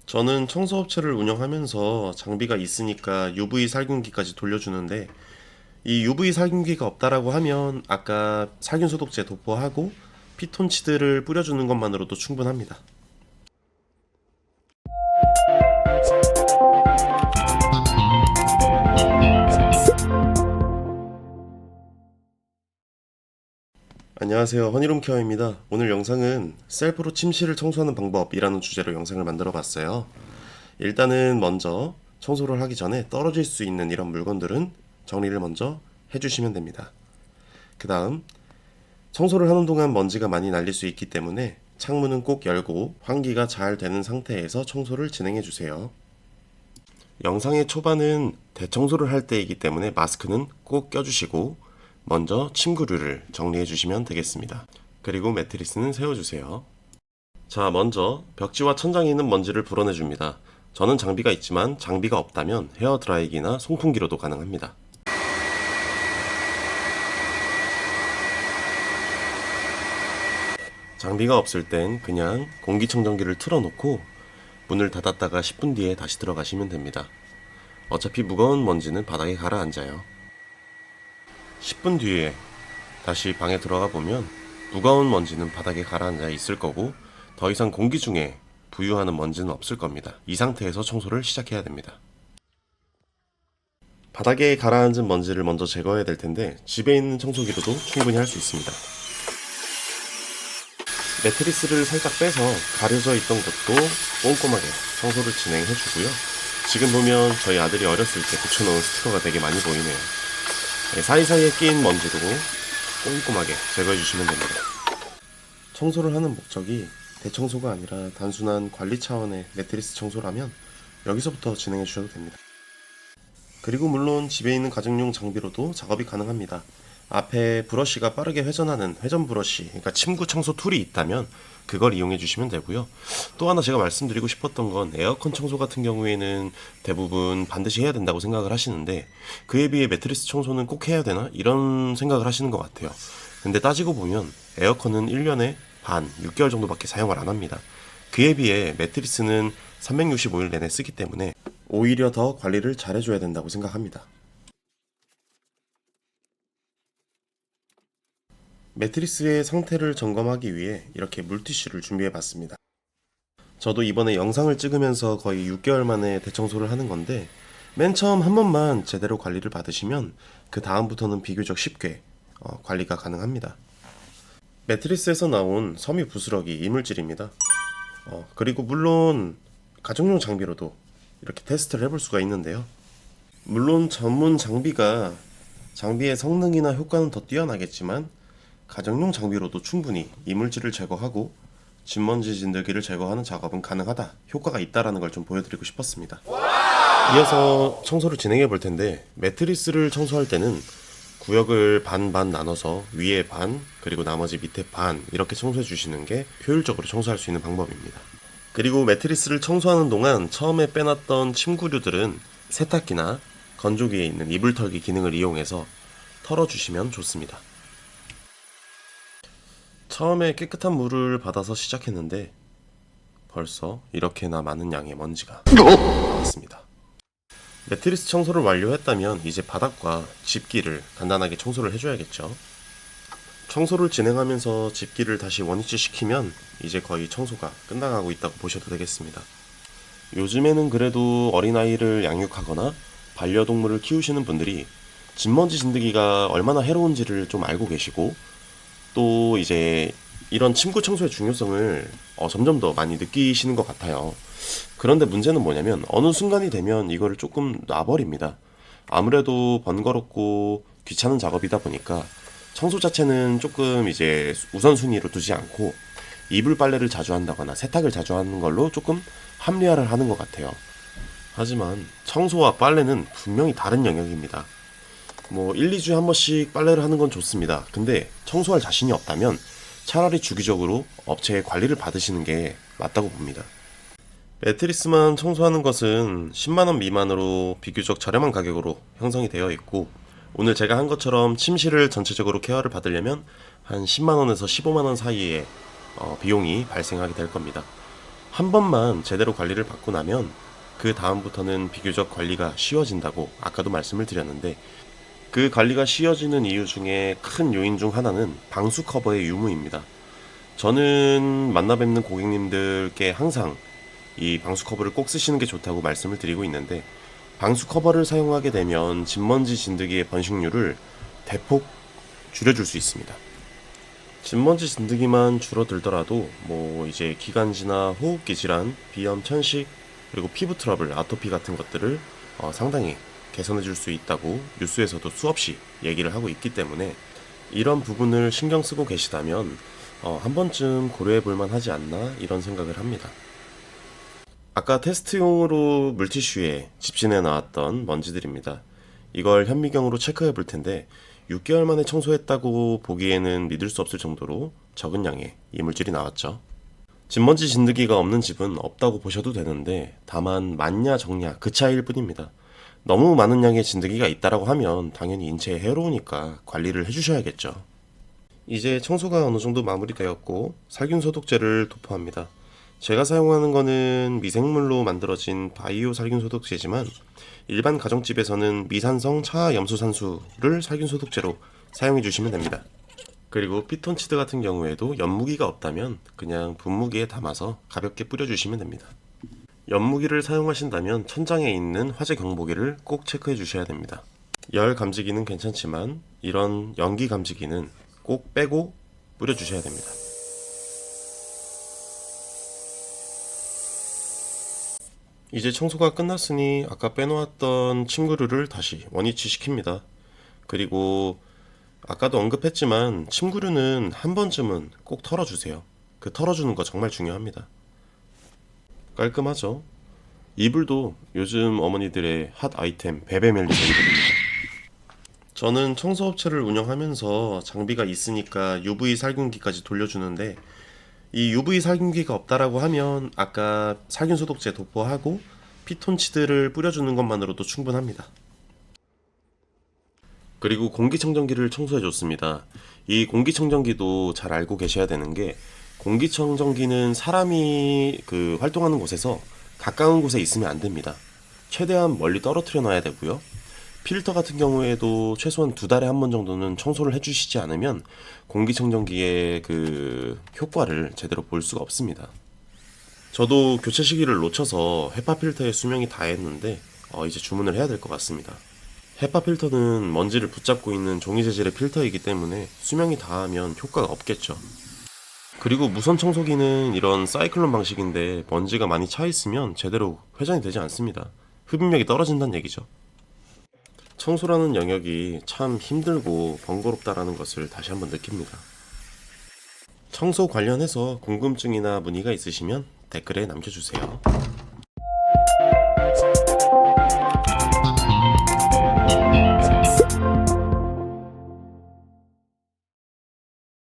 저는 청소업체를 운영하면서 장비가 있으니까 UV 살균기까지 돌려주는데 이 UV 살균기가 없다라고 하면 아까 살균 소독제 도포하고 피톤치드를 뿌려주는 것만으로도 충분합니다. 안녕하세요, 허니룸케어입니다. 오늘 영상은 셀프로 침실을 청소하는 방법이라는 주제로 영상을 만들어 봤어요. 일단은 먼저 청소를 하기 전에 떨어질 수 있는 이런 물건들은 정리를 먼저 해주시면 됩니다. 그 다음 청소를 하는 동안 먼지가 많이 날릴 수 있기 때문에 창문은 꼭 열고 환기가 잘 되는 상태에서 청소를 진행해 주세요. 영상의 초반은 대청소를 할 때이기 때문에 마스크는 꼭 껴주시고 먼저 침구류를 정리해 주시면 되겠습니다. 그리고 매트리스는 세워주세요. 자, 먼저 벽지와 천장에 있는 먼지를 불어내 줍니다. 저는 장비가 있지만 장비가 없다면 헤어드라이기나 송풍기로도 가능합니다. 장비가 없을 땐 그냥 공기청정기를 틀어놓고 문을 닫았다가 10분 뒤에 다시 들어가시면 됩니다. 어차피 무거운 먼지는 바닥에 가라앉아요. 10분 뒤에 다시 방에 들어가 보면 무거운 먼지는 바닥에 가라앉아 있을 거고 더 이상 공기 중에 부유하는 먼지는 없을 겁니다. 이 상태에서 청소를 시작해야 됩니다. 바닥에 가라앉은 먼지를 먼저 제거해야 될 텐데 집에 있는 청소기로도 충분히 할 수 있습니다. 매트리스를 살짝 빼서 가려져 있던 곳도 꼼꼼하게 청소를 진행해 주고요. 지금 보면 저희 아들이 어렸을 때 붙여놓은 스티커가 되게 많이 보이네요. 사이사이에 끼인 먼지도 꼼꼼하게 제거해 주시면 됩니다. 청소를 하는 목적이 대청소가 아니라 단순한 관리 차원의 매트리스 청소라면 여기서부터 진행해 주셔도 됩니다. 그리고 물론 집에 있는 가정용 장비로도 작업이 가능합니다. 앞에 브러쉬가 빠르게 회전하는 회전 브러쉬, 그러니까 침구 청소 툴이 있다면 그걸 이용해 주시면 되고요. 또 하나 제가 말씀드리고 싶었던 건 에어컨 청소 같은 경우에는 대부분 반드시 해야 된다고 생각을 하시는데 그에 비해 매트리스 청소는 꼭 해야 되나? 이런 생각을 하시는 것 같아요. 근데 따지고 보면 에어컨은 1년에 반, 6개월 정도밖에 사용을 안 합니다. 그에 비해 매트리스는 365일 내내 쓰기 때문에 오히려 더 관리를 잘해줘야 된다고 생각합니다. 매트리스의 상태를 점검하기 위해 이렇게 물티슈를 준비해 봤습니다. 저도 이번에 영상을 찍으면서 거의 6개월 만에 대청소를 하는 건데 맨 처음 한 번만 제대로 관리를 받으시면 그 다음부터는 비교적 쉽게 관리가 가능합니다. 매트리스에서 나온 섬유 부스러기 이물질입니다. 그리고 물론 가정용 장비로도 이렇게 테스트를 해볼 수가 있는데요. 물론 전문 장비가 장비의 성능이나 효과는 더 뛰어나겠지만 가정용 장비로도 충분히 이물질을 제거하고 진먼지 진드기를 제거하는 작업은 가능하다, 효과가 있다라는 걸 좀 보여드리고 싶었습니다. 이어서 청소를 진행해 볼 텐데 매트리스를 청소할 때는 구역을 반반 나눠서 위에 반 그리고 나머지 밑에 반 이렇게 청소해 주시는 게 효율적으로 청소할 수 있는 방법입니다. 그리고 매트리스를 청소하는 동안 처음에 빼놨던 침구류들은 세탁기나 건조기에 있는 이불 털기 기능을 이용해서 털어주시면 좋습니다. 처음에 깨끗한 물을 받아서 시작했는데 벌써 이렇게나 많은 양의 먼지가 나왔습니다. 매트리스 청소를 완료했다면 이제 바닥과 집기를 간단하게 청소를 해줘야겠죠. 청소를 진행하면서 집기를 다시 원위치 시키면 이제 거의 청소가 끝나가고 있다고 보셔도 되겠습니다. 요즘에는 그래도 어린아이를 양육하거나 반려동물을 키우시는 분들이 진먼지 진드기가 얼마나 해로운지를 좀 알고 계시고 또 이제 이런 침구 청소의 중요성을 점점 더 많이 느끼시는 것 같아요. 그런데 문제는 뭐냐면 어느 순간이 되면 이거를 조금 놔버립니다. 아무래도 번거롭고 귀찮은 작업이다 보니까 청소 자체는 조금 이제 우선순위로 두지 않고 이불 빨래를 자주 한다거나 세탁을 자주 하는 걸로 조금 합리화를 하는 것 같아요. 하지만 청소와 빨래는 분명히 다른 영역입니다. 1, 2주에 한 번씩 빨래를 하는 건 좋습니다. 근데 청소할 자신이 없다면 차라리 주기적으로 업체의 관리를 받으시는 게 맞다고 봅니다. 매트리스만 청소하는 것은 10만원 미만으로 비교적 저렴한 가격으로 형성이 되어 있고 오늘 제가 한 것처럼 침실을 전체적으로 케어를 받으려면 한 10만원에서 15만원 사이에 비용이 발생하게 될 겁니다. 한 번만 제대로 관리를 받고 나면 그 다음부터는 비교적 관리가 쉬워진다고 아까도 말씀을 드렸는데, 그 관리가 쉬워지는 이유 중에 큰 요인 중 하나는 방수 커버의 유무입니다. 저는 만나 뵙는 고객님들께 항상 이 방수 커버를 꼭 쓰시는 게 좋다고 말씀을 드리고 있는데, 방수 커버를 사용하게 되면 진먼지 진드기의 번식률을 대폭 줄여줄 수 있습니다. 진먼지 진드기만 줄어들더라도 이제 기관지나 호흡기 질환, 비염, 천식, 그리고 피부 트러블, 아토피 같은 것들을 상당히 개선해 줄 수 있다고 뉴스에서도 수없이 얘기를 하고 있기 때문에, 이런 부분을 신경 쓰고 계시다면 한 번쯤 고려해 볼 만하지 않나 이런 생각을 합니다. 아까 테스트용으로 물티슈에 집진해 나왔던 먼지들입니다. 이걸 현미경으로 체크해 볼 텐데 6개월 만에 청소했다고 보기에는 믿을 수 없을 정도로 적은 양의 이물질이 나왔죠. 진먼지 진드기가 없는 집은 없다고 보셔도 되는데, 다만 많냐 적냐 그 차이일 뿐입니다. 너무 많은 양의 진드기가 있다라고 하면 당연히 인체에 해로우니까 관리를 해주셔야겠죠. 이제 청소가 어느 정도 마무리되었고 살균 소독제를 도포합니다. 제가 사용하는 거는 미생물로 만들어진 바이오 살균 소독제지만, 일반 가정집에서는 미산성 차염수산수를 살균 소독제로 사용해 주시면 됩니다. 그리고 피톤치드 같은 경우에도 연무기가 없다면 그냥 분무기에 담아서 가볍게 뿌려주시면 됩니다. 연무기를 사용하신다면 천장에 있는 화재 경보기를 꼭 체크해 주셔야 됩니다. 열 감지기는 괜찮지만 이런 연기 감지기는 꼭 빼고 뿌려주셔야 됩니다. 이제 청소가 끝났으니 아까 빼놓았던 침구류를 다시 원위치 시킵니다. 그리고 아까도 언급했지만 침구류는 한 번쯤은 꼭 털어주세요. 그 털어주는 거 정말 중요합니다. 깔끔하죠? 이불도 요즘 어머니들의 핫 아이템 베베멜리색이거든요. 저는 청소업체를 운영하면서 장비가 있으니까 UV 살균기까지 돌려주는데, 이 UV 살균기가 없다라고 하면 아까 살균 소독제 도포하고 피톤치드를 뿌려주는 것만으로도 충분합니다. 그리고 공기청정기를 청소해 줬습니다. 이 공기청정기도 잘 알고 계셔야 되는 게, 공기청정기는 사람이 활동하는 곳에서 가까운 곳에 있으면 안 됩니다. 최대한 멀리 떨어뜨려 놔야 되고요. 필터 같은 경우에도 최소한 2달에 한 번 정도는 청소를 해주시지 않으면 공기청정기의 효과를 제대로 볼 수가 없습니다. 저도 교체 시기를 놓쳐서 헤파 필터의 수명이 다 했는데 이제 주문을 해야 될 것 같습니다. 헤파 필터는 먼지를 붙잡고 있는 종이 재질의 필터이기 때문에 수명이 다하면 효과가 없겠죠. 그리고 무선 청소기는 이런 사이클론 방식인데 먼지가 많이 차 있으면 제대로 회전이 되지 않습니다. 흡입력이 떨어진다는 얘기죠. 청소라는 영역이 참 힘들고 번거롭다라는 것을 다시 한번 느낍니다. 청소 관련해서 궁금증이나 문의가 있으시면 댓글에 남겨주세요.